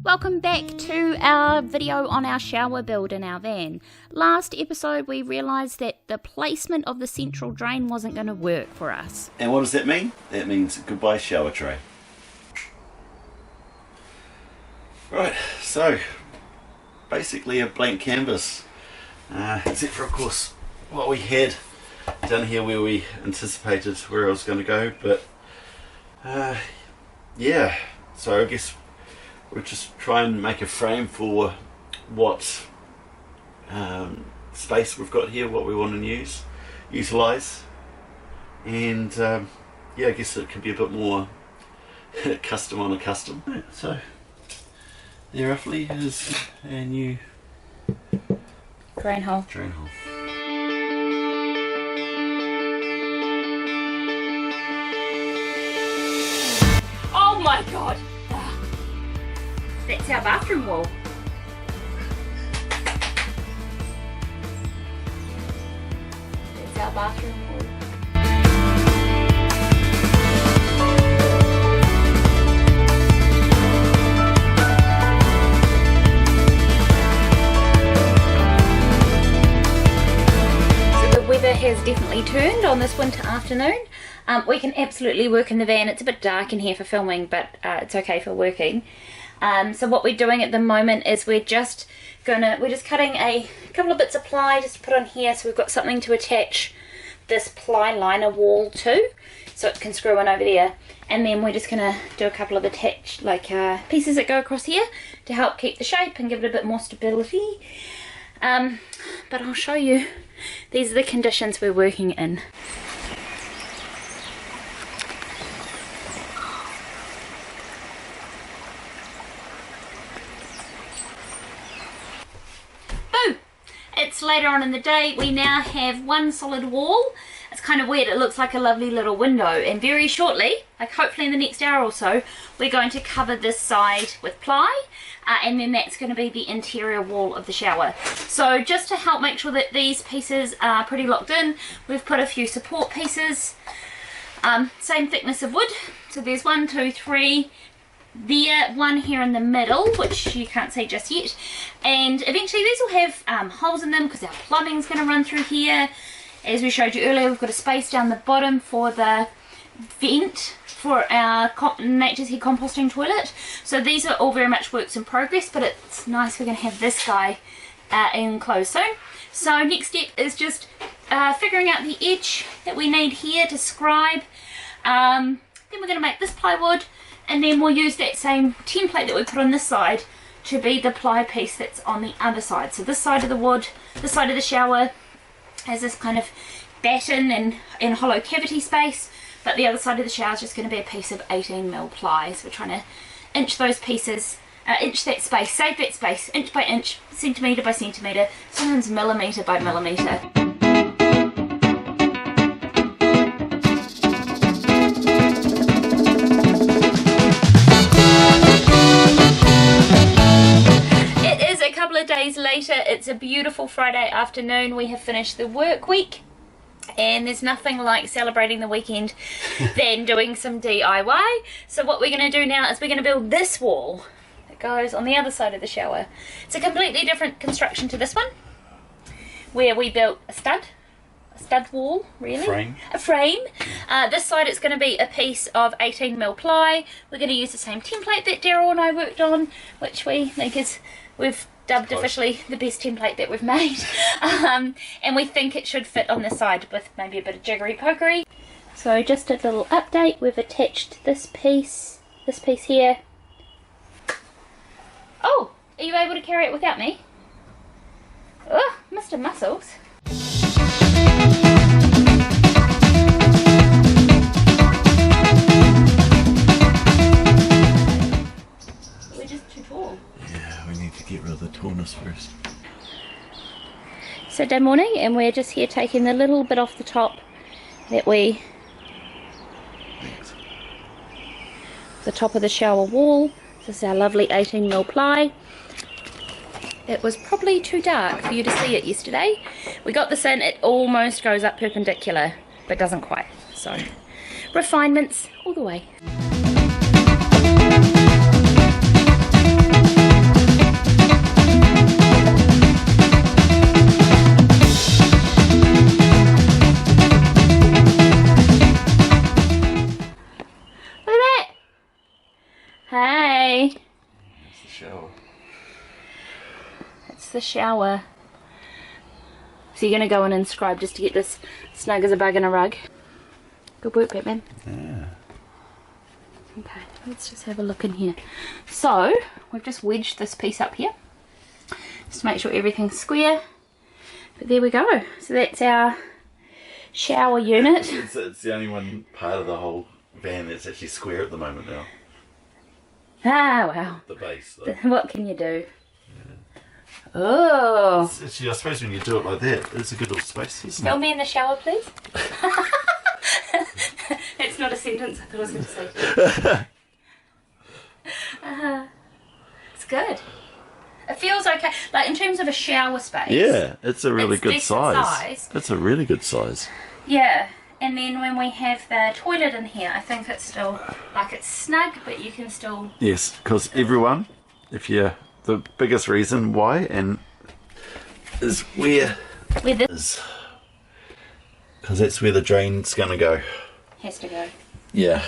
Welcome back to our video on our shower build in our van. Last episode we realised that the placement of the central drain wasn't going to work for us. And what does that mean? That means goodbye shower tray. Right, so basically a blank canvas, except for of course what we had down here where we anticipated where I was going to go, but yeah, so I guess we'll just try and make a frame for what space we've got here, what we want to utilise, and yeah, I guess it can be a bit more custom on a custom. Right, so there roughly is our new Drain hole. Oh my god! That's our bathroom wall. That's our bathroom wall. So the weather has definitely turned on this winter afternoon. We can absolutely work in the van. It's a bit dark in here for filming, but it's okay for working. So what we're doing at the moment is we're just cutting a couple of bits of ply just to put on here, so we've got something to attach this ply liner wall to, so it can screw in over there. And then we're just gonna do a couple of attached pieces that go across here to help keep the shape and give it a bit more stability. But I'll show you. These are the conditions we're working in. It's later on in the day. We now have one solid wall. It's kind of weird, it looks like a lovely little window, and very shortly, like hopefully in the next hour or so, we're going to cover this side with ply, and then that's going to be the interior wall of the shower. So just to help make sure that these pieces are pretty locked in, we've put a few support pieces, same thickness of wood, so there's 1, 2, 3 there, one here in the middle which you can't see just yet, and eventually these will have holes in them because our plumbing's going to run through here. As we showed you earlier, we've got a space down the bottom for the vent for our Nature's Head composting toilet. So these are all very much works in progress, but it's nice we're going to have this guy enclosed soon. So next step is just figuring out the edge that we need here to scribe. Then we're going to make this plywood, and then we'll use that same template that we put on this side to be the ply piece that's on the other side. So this side of the wood, this side of the shower has this kind of batten and hollow cavity space, but the other side of the shower is just going to be a piece of 18mm ply. So we're trying to inch those pieces, inch that space, save that space, inch by inch, centimetre by centimetre, sometimes millimetre by millimetre. Days later, it's a beautiful Friday afternoon. We have finished the work week, and there's nothing like celebrating the weekend than doing some DIY. So what we're going to do now is we're going to build this wall that goes on the other side of the shower. It's a completely different construction to this one, where we built a stud wall, really. A frame. This side it's going to be a piece of 18mm ply. We're going to use the same template that Daryl and I worked on, which we think we've dubbed officially the best template that we've made, and we think it should fit on the side with maybe a bit of jiggery pokery. So just a little update, we've attached this piece here. Oh, are you able to carry it without me? Oh, Mr. Muscles. We're just too tall. We need to get rid of the tallness first. Saturday morning, and we're just here taking the little bit off the top that the top of the shower wall. This is our lovely 18mm ply. It was probably too dark for you to see it yesterday. We got this in, it almost goes up perpendicular, but doesn't quite. So refinements all the way. Hey. It's the shower. It's the shower. So you're going to go in and scrub just to get this snug as a bug in a rug. Good work, Batman. Yeah. Okay, let's just have a look in here. So, we've just wedged this piece up here. Just to make sure everything's square. But there we go. So that's our shower unit. It's the only one part of the whole van that's actually square at the moment now. Ah, wow. The base, though. What can you do? Oh. Actually, I suppose when you do it like that, it's a good little space, isn't Film it? me in the shower, please. It's not a sentence I thought I was going to say. It's good. It feels okay. Like in terms of a shower space. Yeah, it's a really It's good decent size. It's a really good size. Yeah. And then when we have the toilet in here, I think it's still, like it's snug, but you can still... Yes, because everyone, if you're the biggest reason why, and is where Where this is, because that's where the drain's gonna go. has to go. Yeah.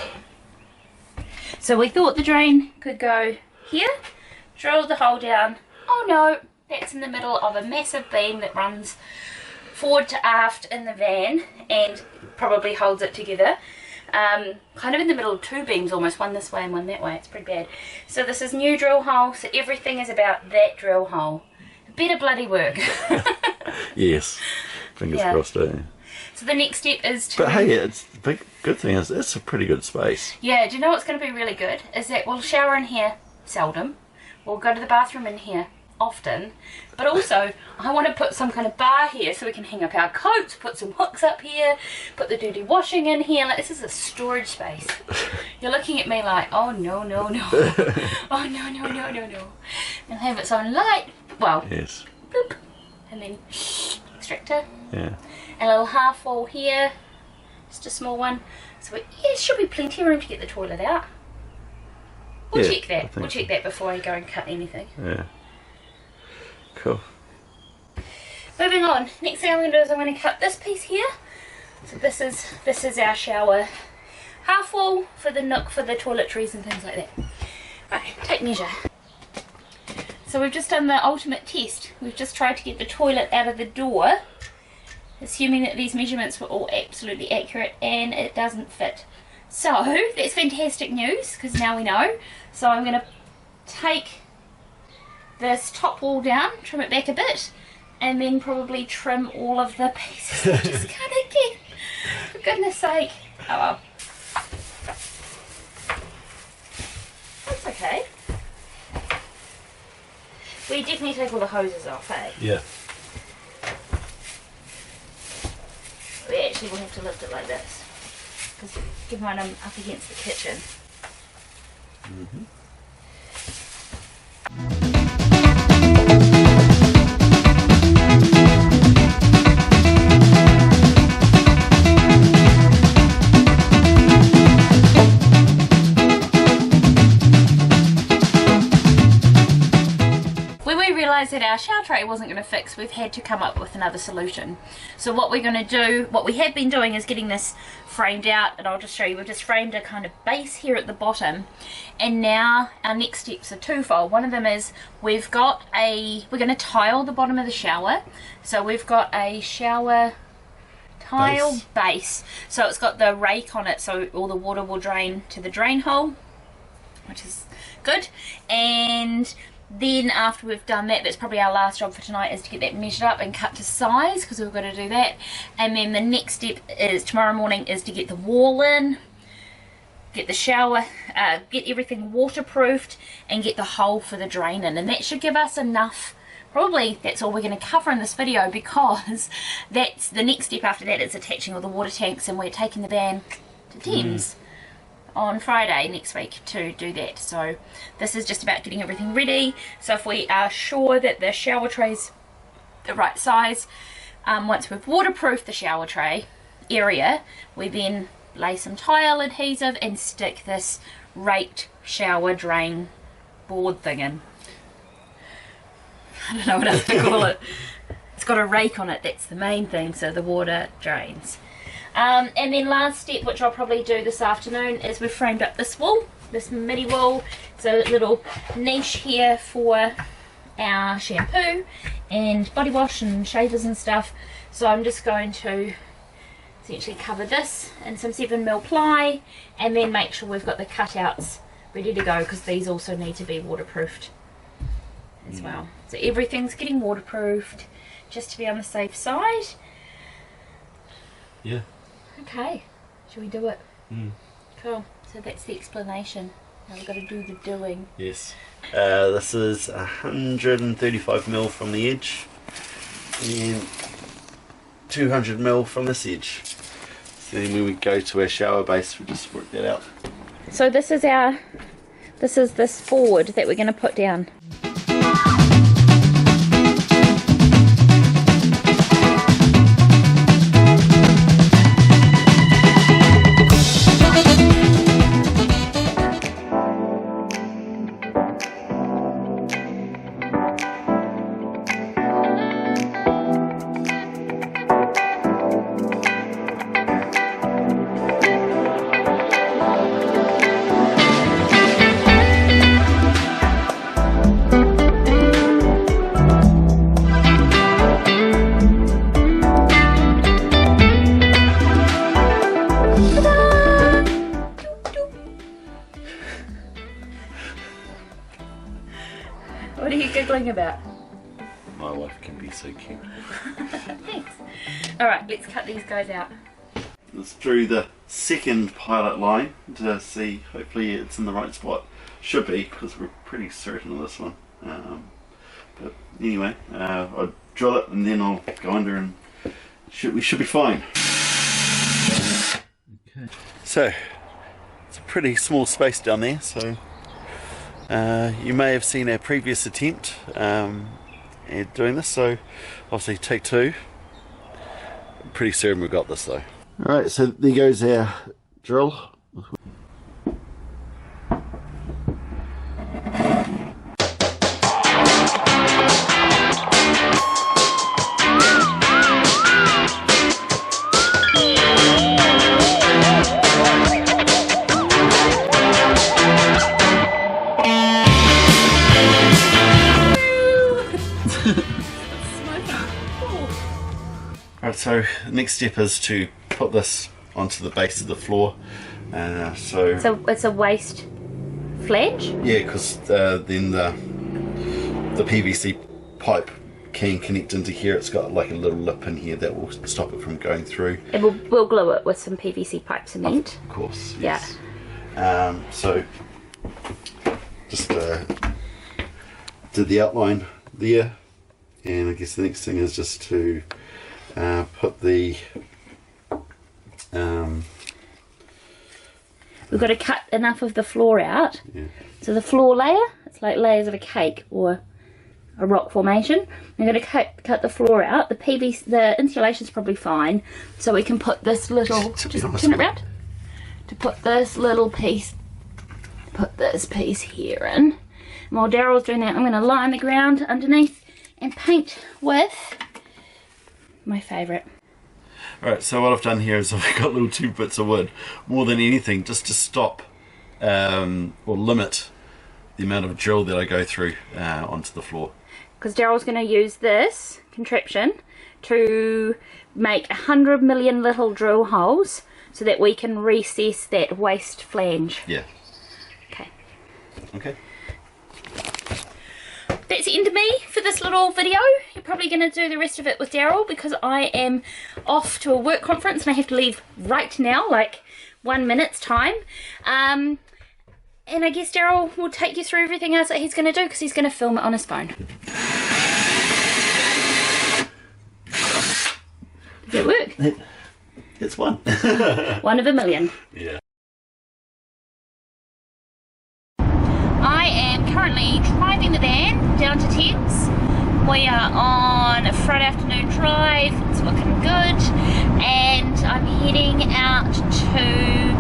So we thought the drain could go here, drilled the hole down. Oh no, that's in the middle of a massive beam that runs forward to aft in the van and probably holds it together. Kind of in the middle of two beams almost, one this way and one that way. It's pretty bad. So this is new drill hole, so everything is about that drill hole. Better bloody work. Yes. Fingers Yeah. crossed, eh? So the next step is to... But hey, it's the big good thing is it's a pretty good space. Yeah, do you know what's going to be really good? Is that we'll shower in here seldom. We'll go to the bathroom in here often. But also, I want to put some kind of bar here so we can hang up our coats, put some hooks up here, put the dirty washing in here. Like, this is a storage space. You're looking at me like, oh no, no, no. Oh no, no, no, no, no. It'll have its own light. Well, Yes. bloop. And then extractor. Yeah. A little half wall here. Just a small one. So yeah, should be plenty of room to get the toilet out. We'll Yeah, check I that. think We'll check that before I go and cut anything. Yeah. Cool. Moving on. Next thing I'm going to do is I'm going to cut this piece here. So this is our shower half wall for the nook for the toiletries and things like that. Right, take measure. So we've just done the ultimate test. We've just tried to get the toilet out of the door, assuming that these measurements were all absolutely accurate, and it doesn't fit. So that's fantastic news because now we know. So I'm going to take this top wall down, trim it back a bit, and then probably trim all of the pieces I just cut again. For goodness sake. Oh well. That's okay. We definitely take all the hoses off, eh? Yeah. We actually will have to lift it like this. Because given I'm up against the kitchen. Mm-hmm. When we realised that our shower tray wasn't going to fix, we've had to come up with another solution. So what we're going to do, what we have been doing is getting this framed out, and I'll just show you. We've just framed a kind of base here at the bottom, and now our next steps are twofold. One of them is we're going to tile the bottom of the shower. So we've got a shower tile base. So it's got the rake on it, so all the water will drain to the drain hole, which is good. And then after we've done that, that's probably our last job for tonight, is to get that measured up and cut to size, because we've got to do that. And then the next step is tomorrow morning is to get the wall in, get the shower, get everything waterproofed, and get the hole for the drain in. And that should give us enough. Probably that's all we're going to cover in this video, because that's the next step after that is attaching all the water tanks, and we're taking the van to Thames on Friday next week to do that. So this is just about getting everything ready. So if we are sure that the shower tray's the right size, once we've waterproofed the shower tray area, we then lay some tile adhesive and stick this raked shower drain board thing in. I don't know what else to call it. It's got a rake on it, that's the main thing, so the water drains. And then last step, which I'll probably do this afternoon, is we've framed up this wall. this midi wool. It's a little niche here for our shampoo and body wash and shavers and stuff. So I'm just going to essentially cover this in some 7mm ply and then make sure we've got the cutouts ready to go, because these also need to be waterproofed as well. So everything's getting waterproofed just to be on the safe side. Yeah. Okay, shall we do it? Cool. So that's the explanation. Now we've got to do the doing. Yes. This is 135mm from the edge and 200mm from this edge. So then when we go to our shower base, we just work that out. So this is this forward that we're going to put down. What are you giggling about? My wife can be so cute. Thanks. Alright, let's cut these guys out. Let's drew the second pilot line to see, hopefully it's in the right spot. Should be, because we're pretty certain of this one. But anyway, I'll drill it and then I'll go under and we should be fine. Okay. So, it's a pretty small space down there, so you may have seen our previous attempt at doing this, so obviously take two. I'm pretty certain we've got this though. Alright, so there goes our drill. Alright, so the next step is to put this onto the base of the floor. So it's a waste flange? Yeah, because then the PVC pipe can connect into here. It's got like a little lip in here that will stop it from going through. And we'll glue it with some PVC pipe cement. Of course, Yeah. yes. So just did the outline there, and I guess the next thing is just to put the we've got to cut enough of the floor out. Yeah. So the floor layer, it's like layers of a cake or a rock formation. We're going to cut the floor out. The PVC, the insulation's probably fine, so we can put this little, just turn it around, to put this little piece, put this piece here in. And while Daryl's doing that, I'm going to line the ground underneath and paint with my favourite. Alright, so what I've done here is I've got little 2 bits of wood, more than anything, just to stop or limit the amount of drill that I go through onto the floor. Because Daryl's going to use this contraption to make 100 million little drill holes so that we can recess that waste flange. Yeah. Okay. Okay. That's the end of me for this little video. You're probably going to do the rest of it with Daryl, because I am off to a work conference and I have to leave right now, like 1 minute's time. And I guess Daryl will take you through everything else that he's going to do, because he's going to film it on his phone. Does it work? It's one. One of a million. Yeah. I am currently driving the van down to Thames. We are on a Friday afternoon drive. It's looking good, and I'm heading out to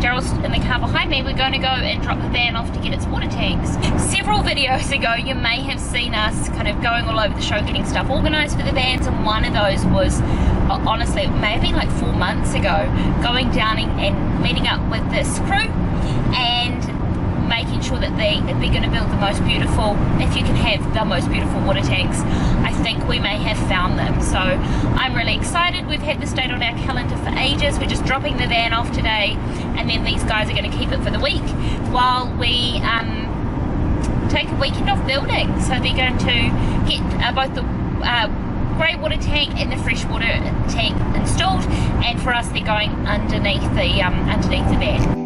Daryl's in the car behind me. We're going to go and drop the van off to get its water tanks. Several videos ago you may have seen us kind of going all over the show getting stuff organised for the vans, and one of those was, honestly, it may have been like 4 months ago, going down and meeting up with this crew they're going to build the most beautiful, if you can have the most beautiful water tanks, I think we may have found them. So I'm really excited. We've had this date on our calendar for ages. We're just dropping the van off today, and then these guys are going to keep it for the week while we take a weekend off building. So they're going to get both the grey water tank and the fresh water tank installed, and for us they're going underneath the van.